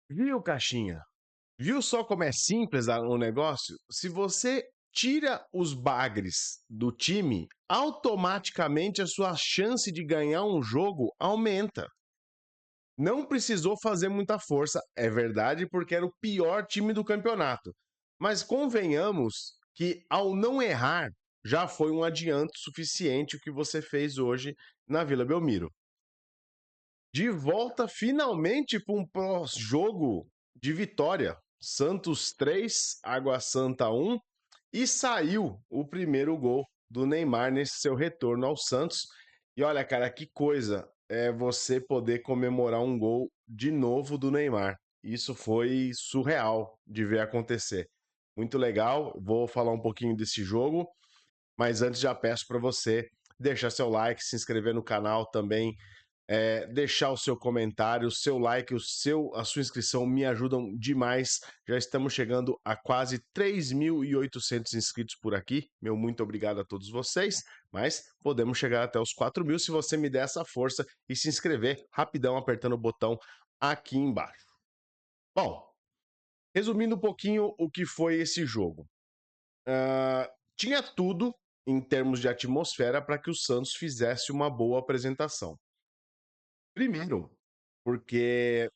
Viu, Caixinha? Viu só como é simples o negócio? Se você tira os bagres do time, automaticamente a sua chance de ganhar um jogo aumenta. Não precisou fazer muita força, é verdade, porque era o pior time do campeonato. Mas convenhamos que ao não errar, já foi um adianto suficiente o que você fez hoje na Vila Belmiro. De volta finalmente para um pós-jogo de vitória. Santos 3, Água Santa 1 e saiu o primeiro gol do Neymar nesse seu retorno ao Santos. E olha, cara, que coisa é você poder comemorar um gol de novo do Neymar. Isso foi surreal de ver acontecer. Muito legal. Vou falar um pouquinho desse jogo, mas antes já peço para você deixar seu like, se inscrever no canal também, deixar o seu comentário, o seu like, a sua inscrição me ajudam demais. Já estamos chegando a quase 3.800 inscritos por aqui. Meu muito obrigado a todos vocês, mas podemos chegar até os 4.000 se você me der essa força e se inscrever rapidão apertando o botão aqui embaixo. Bom, resumindo um pouquinho o que foi esse jogo. Tinha tudo em termos de atmosfera para que o Santos fizesse uma boa apresentação. Primeiro, porque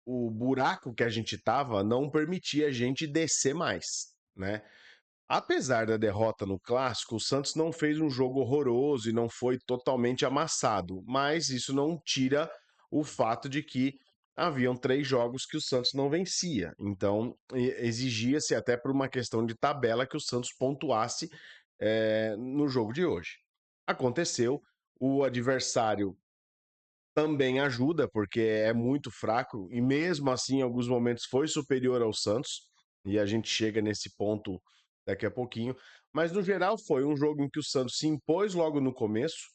o buraco que a gente tava não permitia a gente descer mais, né? Apesar da derrota no clássico, o Santos não fez um jogo horroroso e não foi totalmente amassado, mas isso não tira o fato de que haviam 3 jogos que o Santos não vencia. Então, exigia-se até por uma questão de tabela que o Santos pontuasse no jogo de hoje. Aconteceu, o adversário também ajuda, porque é muito fraco, e mesmo assim, em alguns momentos, foi superior ao Santos, e a gente chega nesse ponto daqui a pouquinho. Mas no geral, foi um jogo em que o Santos se impôs logo no começo,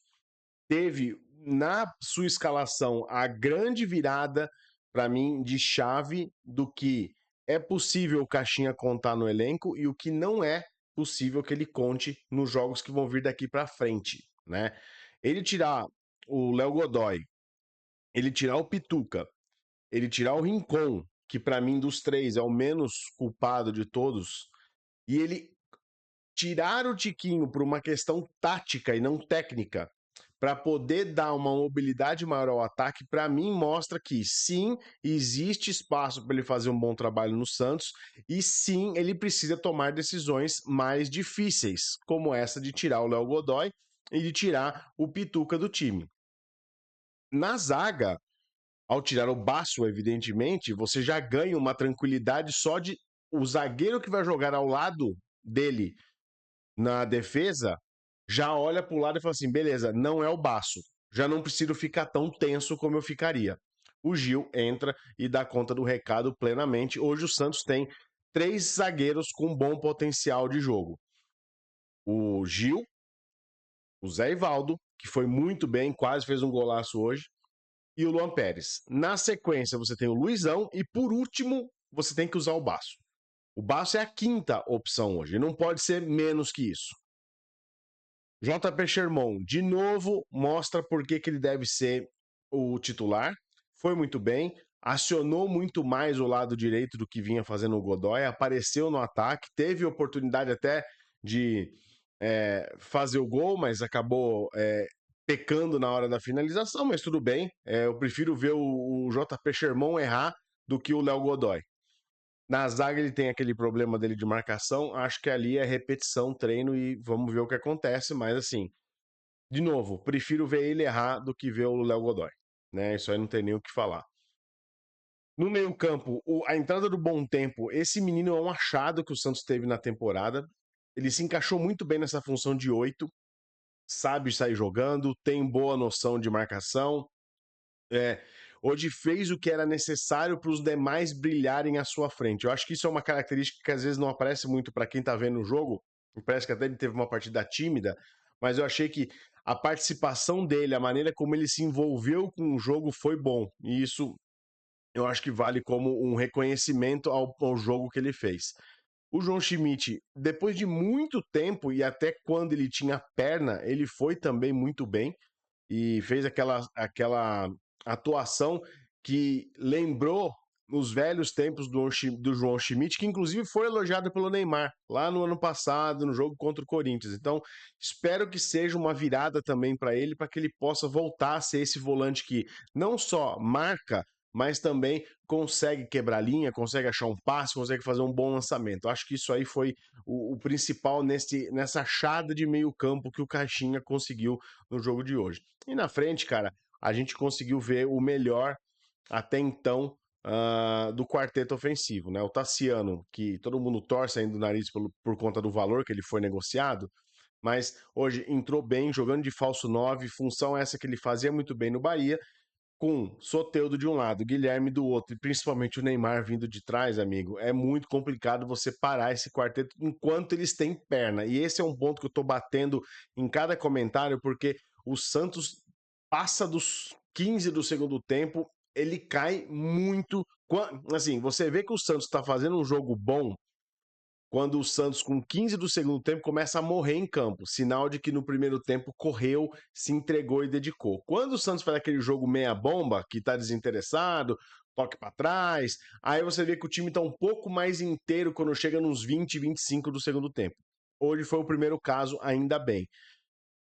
teve na sua escalação a grande virada, para mim, de chave do que é possível o Caixinha contar no elenco e o que não é possível que ele conte nos jogos que vão vir daqui para frente, né? Ele tirar o Léo Godoy, ele tirar o Pituca, ele tirar o Rincon, que para mim dos três é o menos culpado de todos, e ele tirar o Tiquinho por uma questão tática e não técnica, para poder dar uma mobilidade maior ao ataque, para mim mostra que sim, existe espaço para ele fazer um bom trabalho no Santos e sim, ele precisa tomar decisões mais difíceis, como essa de tirar o Léo Godoy e de tirar o Pituca do time. Na zaga, ao tirar o Baço, evidentemente, você já ganha uma tranquilidade só de o zagueiro que vai jogar ao lado dele na defesa já olha para o lado e fala assim: beleza, não é o Baço. Já não preciso ficar tão tenso como eu ficaria. O Gil entra e dá conta do recado plenamente. Hoje o Santos tem 3 zagueiros com bom potencial de jogo: o Gil, o Zé Ivaldo, que foi muito bem, quase fez um golaço hoje, e o Luan Pérez. Na sequência, você tem o Luizão e, por último, você tem que usar o Baço. O Baço é a quinta opção hoje, não pode ser menos que isso. JP Sherman, de novo, mostra por que ele deve ser o titular. Foi muito bem, acionou muito mais o lado direito do que vinha fazendo o Godoy, apareceu no ataque, teve oportunidade até de fazer o gol, mas acabou pecando na hora da finalização, mas tudo bem. Eu prefiro ver o JP Sherman errar do que o Léo Godoy. Na zaga ele tem aquele problema dele de marcação, acho que ali é repetição, treino e vamos ver o que acontece, mas assim, de novo, prefiro ver ele errar do que ver o Léo Godoy, né? Isso aí não tem nem o que falar. No meio-campo, a entrada do Bom Tempo, esse menino é um achado que o Santos teve na temporada. Ele se encaixou muito bem nessa função de 8, sabe sair jogando, tem boa noção de marcação. É, hoje fez o que era necessário para os demais brilharem à sua frente. Eu acho que isso é uma característica que às vezes não aparece muito para quem está vendo o jogo. Parece que até ele teve uma partida tímida, mas eu achei que a participação dele, a maneira como ele se envolveu com o jogo foi bom. E isso eu acho que vale como um reconhecimento ao jogo que ele fez. O João Schmidt, depois de muito tempo e até quando ele tinha perna, ele foi também muito bem e fez aquela atuação que lembrou nos velhos tempos do João Schmidt, que inclusive foi elogiado pelo Neymar lá no ano passado, no jogo contra o Corinthians. Então, espero que seja uma virada também para ele, para que ele possa voltar a ser esse volante que não só marca, mas também consegue quebrar linha, consegue achar um passe, consegue fazer um bom lançamento. Acho que isso aí foi o principal nessa achada de meio campo que o Caixinha conseguiu no jogo de hoje. E na frente, cara, a gente conseguiu ver o melhor até então do quarteto ofensivo, né? O Tassiano, que todo mundo torce ainda o nariz por conta do valor que ele foi negociado, mas hoje entrou bem, jogando de falso 9, função essa que ele fazia muito bem no Bahia, com Soteldo de um lado, Guilherme do outro, e principalmente o Neymar vindo de trás, amigo, é muito complicado você parar esse quarteto enquanto eles têm perna. E esse é um ponto que eu tô batendo em cada comentário, porque o Santos passa dos 15 do segundo tempo, ele cai muito. Assim, você vê que o Santos está fazendo um jogo bom quando o Santos, com 15 do segundo tempo, começa a morrer em campo. Sinal de que no primeiro tempo correu, se entregou e dedicou. Quando o Santos faz aquele jogo meia-bomba, que tá desinteressado, toque para trás, aí você vê que o time tá um pouco mais inteiro quando chega nos 20, 25 do segundo tempo. Hoje foi o primeiro caso, ainda bem.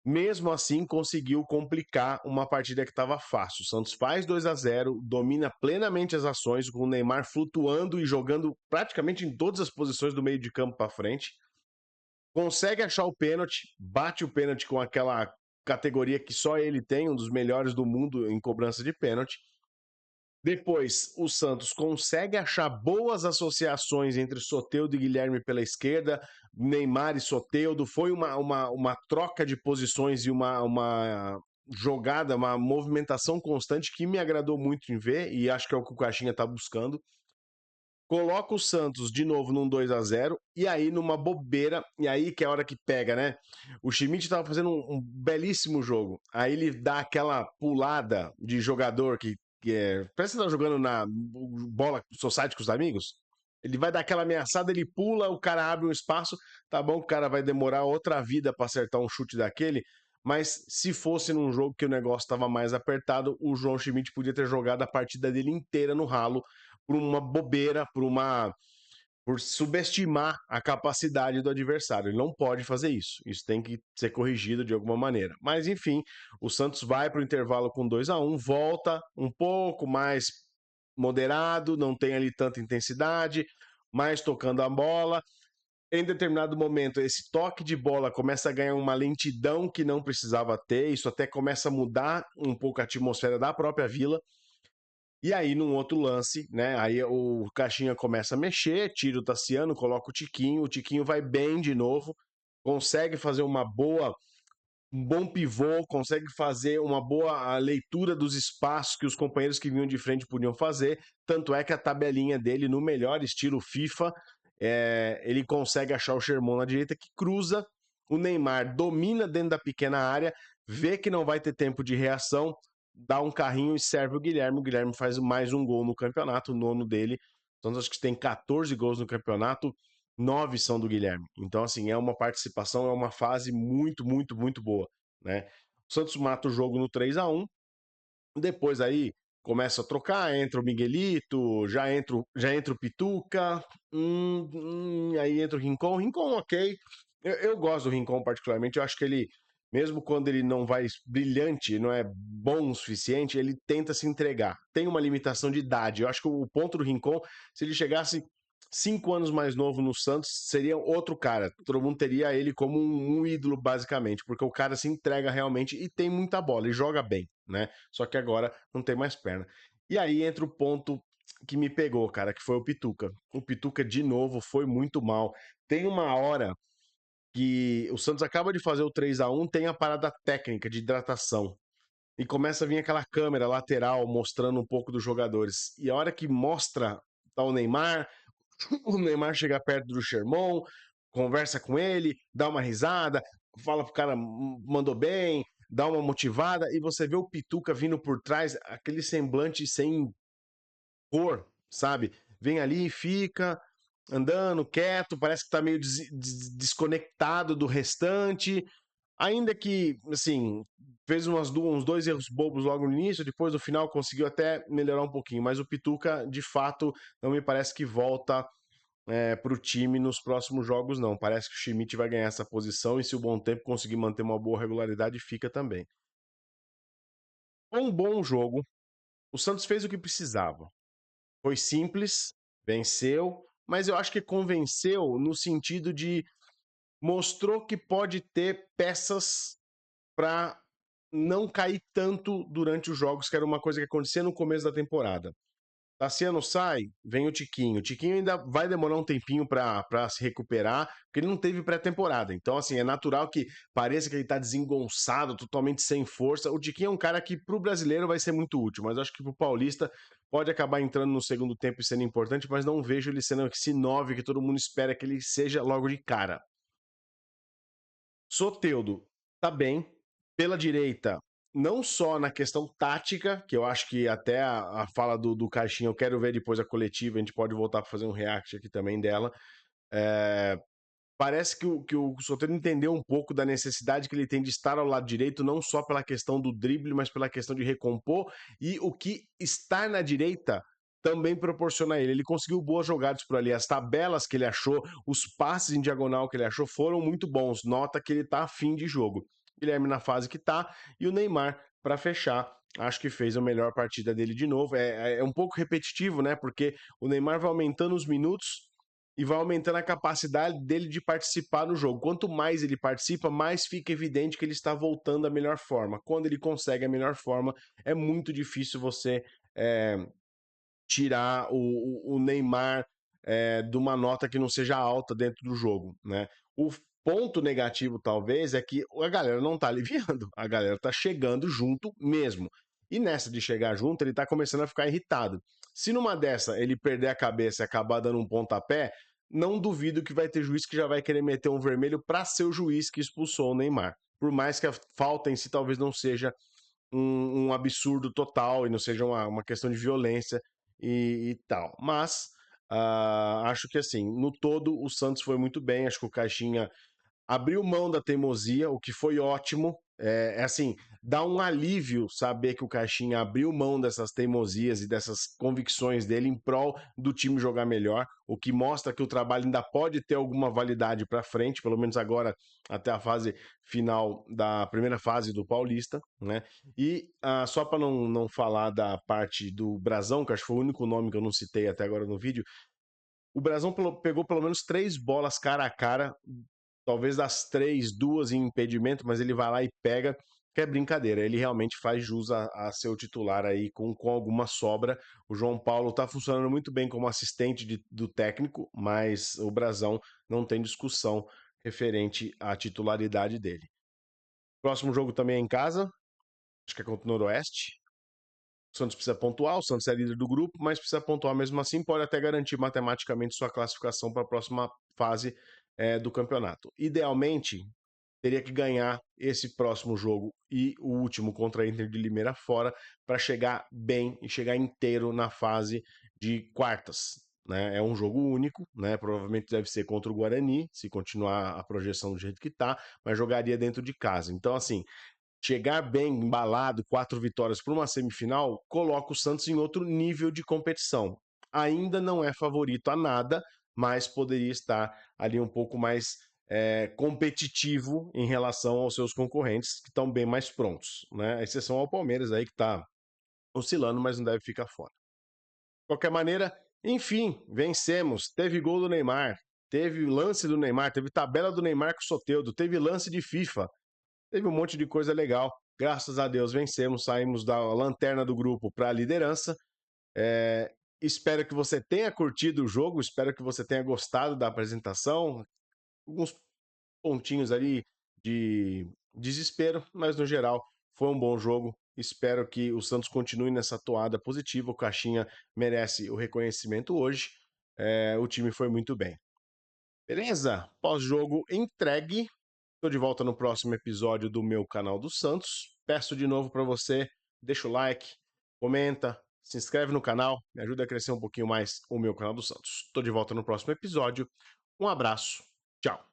Mesmo assim, conseguiu complicar uma partida que estava fácil. O Santos faz 2-0, domina plenamente as ações, com o Neymar flutuando e jogando praticamente em todas as posições do meio de campo para frente. Consegue achar o pênalti, bate o pênalti com aquela categoria que só ele tem, um dos melhores do mundo em cobrança de pênalti. Depois, o Santos consegue achar boas associações entre Soteldo e Guilherme pela esquerda, Neymar e Soteldo. Foi uma troca de posições e uma jogada, uma movimentação constante que me agradou muito em ver, e acho que é o que o Caixinha está buscando. Coloca o Santos de novo num 2-0 e aí numa bobeira, e aí que é a hora que pega, né? O Schmidt estava fazendo um belíssimo jogo. Aí ele dá aquela pulada de jogador que parece que tá jogando na bola society com os amigos. Ele vai dar aquela ameaçada, ele pula, o cara abre um espaço. Tá bom que o cara vai demorar outra vida para acertar um chute daquele, mas se fosse num jogo que o negócio estava mais apertado, o João Schmidt podia ter jogado a partida dele inteira no ralo por uma bobeira, por subestimar a capacidade do adversário. Ele não pode fazer isso. Isso tem que ser corrigido de alguma maneira. Mas enfim, o Santos vai para o intervalo com 2-1, volta um pouco mais moderado, não tem ali tanta intensidade, mais tocando a bola. Em determinado momento, esse toque de bola começa a ganhar uma lentidão que não precisava ter, isso até começa a mudar um pouco a atmosfera da própria Vila. E aí, num outro lance, né? Aí o Caixinha começa a mexer, tira o Tassiano, coloca o Tiquinho vai bem de novo, consegue fazer um bom pivô, consegue fazer uma boa leitura dos espaços que os companheiros que vinham de frente podiam fazer. Tanto é que a tabelinha dele, no melhor estilo FIFA, ele consegue achar o Sherman na direita que cruza. O Neymar domina dentro da pequena área, vê que não vai ter tempo de reação, dá um carrinho e serve o Guilherme. O Guilherme faz mais um gol no campeonato, o nono dele. Então, acho que tem 14 gols no campeonato, 9 são do Guilherme. Então, assim, é uma participação, é uma fase muito, muito, muito boa, né? O Santos mata o jogo no 3-1. Depois aí começa a trocar, entra o Miguelito, já entra o Pituca, aí entra o Rincon. Rincon, ok. Eu gosto do Rincon particularmente, eu acho que ele, mesmo quando ele não vai brilhante, não é bom o suficiente, ele tenta se entregar. Tem uma limitação de idade. Eu acho que o ponto do Rincon, se ele chegasse 5 anos mais novo no Santos, seria outro cara. Todo mundo teria ele como um ídolo, basicamente, porque o cara se entrega realmente e tem muita bola e joga bem, né? Só que agora não tem mais perna. E aí entra o ponto que me pegou, cara, que foi o Pituca. O Pituca, de novo, foi muito mal. Tem uma hora que o Santos acaba de fazer o 3-1, tem a parada técnica de hidratação. E começa a vir aquela câmera lateral mostrando um pouco dos jogadores. E a hora que mostra tá o Neymar chega perto do Sherman, conversa com ele, dá uma risada, fala pro cara, mandou bem, dá uma motivada, e você vê o Pituca vindo por trás, aquele semblante sem cor, sabe? Vem ali e fica andando quieto, parece que tá meio desconectado do restante. Ainda que, assim, fez uns 2 erros bobos logo no início, depois no final conseguiu até melhorar um pouquinho, mas o Pituca, de fato, não me parece que volta para o time nos próximos jogos, não. Parece que o Schmidt vai ganhar essa posição e se o Bom Tempo conseguir manter uma boa regularidade, fica também. Um bom jogo, o Santos fez o que precisava. Foi simples, venceu, mas eu acho que convenceu no sentido de mostrou que pode ter peças para não cair tanto durante os jogos, que era uma coisa que acontecia no começo da temporada. Tassiano sai, vem o Tiquinho. O Tiquinho ainda vai demorar um tempinho para se recuperar, porque ele não teve pré-temporada. Então, assim, é natural que pareça que ele tá desengonçado, totalmente sem força. O Tiquinho é um cara que pro brasileiro vai ser muito útil, mas acho que pro paulista pode acabar entrando no segundo tempo e sendo importante, mas não vejo ele sendo esse 9 que todo mundo espera que ele seja logo de cara. Soteldo tá bem. Pela direita, não só na questão tática, que eu acho que até a fala do Caixinha, eu quero ver depois a coletiva, a gente pode voltar para fazer um react aqui também dela. Parece que o Soteldo entendeu um pouco da necessidade que ele tem de estar ao lado direito, não só pela questão do drible, mas pela questão de recompor, e o que estar na direita também proporciona a ele. Ele conseguiu boas jogadas por ali, as tabelas que ele achou, os passes em diagonal que ele achou foram muito bons. Nota que ele tá afim de jogo. Guilherme na fase que tá, e o Neymar para fechar. Acho que fez a melhor partida dele de novo. É um pouco repetitivo, né? Porque o Neymar vai aumentando os minutos e vai aumentando a capacidade dele de participar no jogo. Quanto mais ele participa, mais fica evidente que ele está voltando à melhor forma. Quando ele consegue a melhor forma, é muito difícil você tirar o Neymar de uma nota que não seja alta dentro do jogo, né? O ponto negativo, talvez, é que a galera não tá aliviando, a galera tá chegando junto mesmo. E nessa de chegar junto, ele tá começando a ficar irritado. Se numa dessa ele perder a cabeça e acabar dando um pontapé, não duvido que vai ter juiz que já vai querer meter um vermelho para ser o juiz que expulsou o Neymar. Por mais que a falta em si talvez não seja um absurdo total e não seja uma questão de violência e tal. Mas acho que assim, no todo, o Santos foi muito bem. Acho que o Caixinha abriu mão da teimosia, o que foi ótimo. Assim, dá um alívio saber que o Caixinha abriu mão dessas teimosias e dessas convicções dele em prol do time jogar melhor, o que mostra que o trabalho ainda pode ter alguma validade para frente, pelo menos agora até a fase final da primeira fase do Paulista, né? E só para não falar da parte do Brasão, que acho que foi o único nome que eu não citei até agora no vídeo, o Brasão pegou pelo menos 3 bolas cara a cara, talvez das 3, 2 em impedimento, mas ele vai lá e pega, que é brincadeira. Ele realmente faz jus a ser o titular aí com alguma sobra. O João Paulo tá funcionando muito bem como assistente do técnico, mas o Brasão não tem discussão referente à titularidade dele. Próximo jogo também é em casa, acho que é contra o Noroeste. O Santos precisa pontuar, o Santos é líder do grupo, mas precisa pontuar mesmo assim, pode até garantir matematicamente sua classificação para a próxima fase do campeonato. Idealmente, teria que ganhar esse próximo jogo e o último contra a Inter de Limeira fora para chegar bem e chegar inteiro na fase de quartas. Né? É um jogo único, né? Provavelmente deve ser contra o Guarani, se continuar a projeção do jeito que está, mas jogaria dentro de casa. Então, assim, chegar bem embalado, 4 vitórias para uma semifinal, coloca o Santos em outro nível de competição. Ainda não é favorito a nada, mas poderia estar ali um pouco mais competitivo em relação aos seus concorrentes, que estão bem mais prontos. Né? A exceção ao Palmeiras aí, que está oscilando, mas não deve ficar fora. De qualquer maneira, enfim, vencemos. Teve gol do Neymar, teve lance do Neymar, teve tabela do Neymar com o Soteldo, teve lance de FIFA. Teve um monte de coisa legal. Graças a Deus vencemos, saímos da lanterna do grupo para a liderança. Espero que você tenha curtido o jogo, espero que você tenha gostado da apresentação. Alguns pontinhos ali de desespero, mas no geral foi um bom jogo. Espero que o Santos continue nessa toada positiva. O Caixinha merece o reconhecimento hoje. O time foi muito bem. Beleza? Pós-jogo entregue. Estou de volta no próximo episódio do meu canal do Santos. Peço de novo para você, deixa o like, comenta, se inscreve no canal, me ajuda a crescer um pouquinho mais o meu canal do Santos. Estou de volta no próximo episódio. Um abraço, tchau.